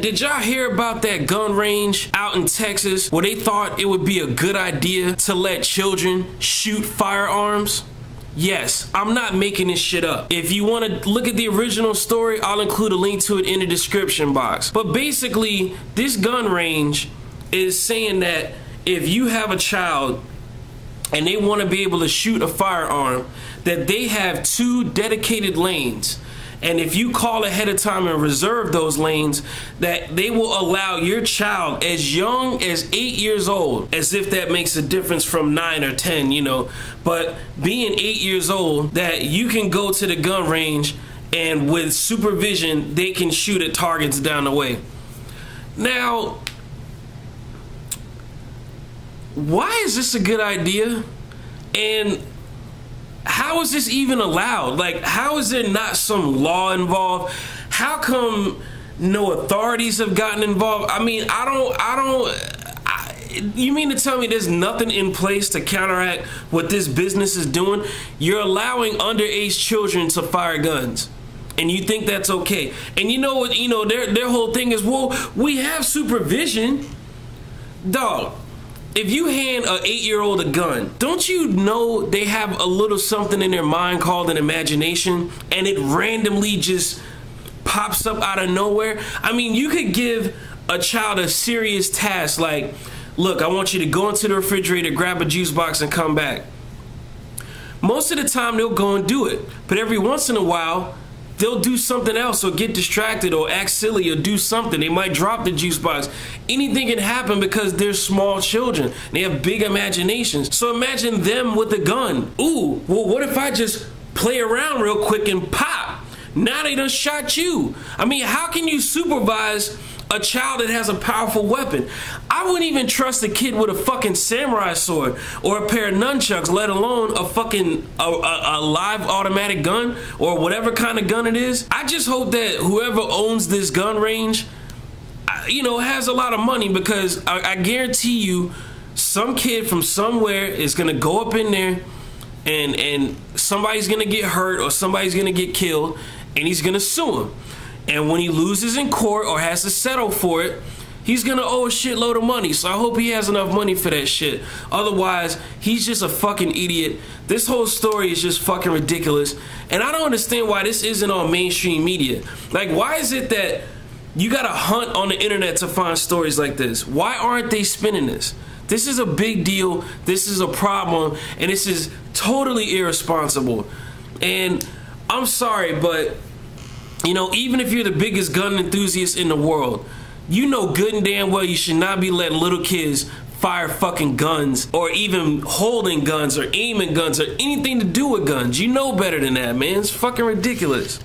did y'all hear about that gun range out in Texas where they thought it would be a good idea to let children shoot firearms? Yes, I'm not making this shit up. If you want to look at the original story, I'll include a link to it in the description box. But basically, this gun range is saying that if you have a child and they want to be able to shoot a firearm, that they have 2 dedicated lanes. And if you call ahead of time and reserve those lanes, that they will allow your child as young as 8 years old, as if that makes a difference from 9 or 10, you know, but being 8 years old, that you can go to the gun range and with supervision, they can shoot at targets down the way. Now, why is this a good idea? And how is this even allowed? Like, how is there not some law involved? How come no authorities have gotten involved? I mean, you mean to tell me there's nothing in place to counteract what this business is doing? You're allowing underage children to fire guns, and you think that's okay? And you know what? You know, their whole thing is, well, we have supervision. Dog, if you hand an 8-year-old a gun, don't you know they have a little something in their mind called an imagination, and it randomly just pops up out of nowhere? I mean, you could give a child a serious task like, look, I want you to go into the refrigerator, grab a juice box, and come back. Most of the time, they'll go and do it. But every once in a while, they'll do something else or get distracted or act silly or do something. They might drop the juice box. Anything can happen because they're small children. They have big imaginations. So imagine them with a gun. Ooh, well, what if I just play around real quick and pop? Now they done shot you. I mean, how can you supervise a child that has a powerful weapon? I wouldn't even trust a kid with a fucking samurai sword or a pair of nunchucks, let alone a fucking a live automatic gun or whatever kind of gun it is. I just hope that whoever owns this gun range, you know, has a lot of money, because I guarantee you some kid from somewhere is gonna go up in there and somebody's gonna get hurt or somebody's gonna get killed, and he's gonna sue him. And when he loses in court or has to settle for it, he's gonna owe a shitload of money. So I hope he has enough money for that shit. Otherwise, he's just a fucking idiot. This whole story is just fucking ridiculous. And I don't understand why this isn't on mainstream media. Like, why is it that you gotta hunt on the internet to find stories like this? Why aren't they spinning this? This is a big deal. This is a problem. And this is totally irresponsible. And I'm sorry, but you know, even if you're the biggest gun enthusiast in the world, you know good and damn well you should not be letting little kids fire fucking guns or even holding guns or aiming guns or anything to do with guns. You know better than that, man. It's fucking ridiculous.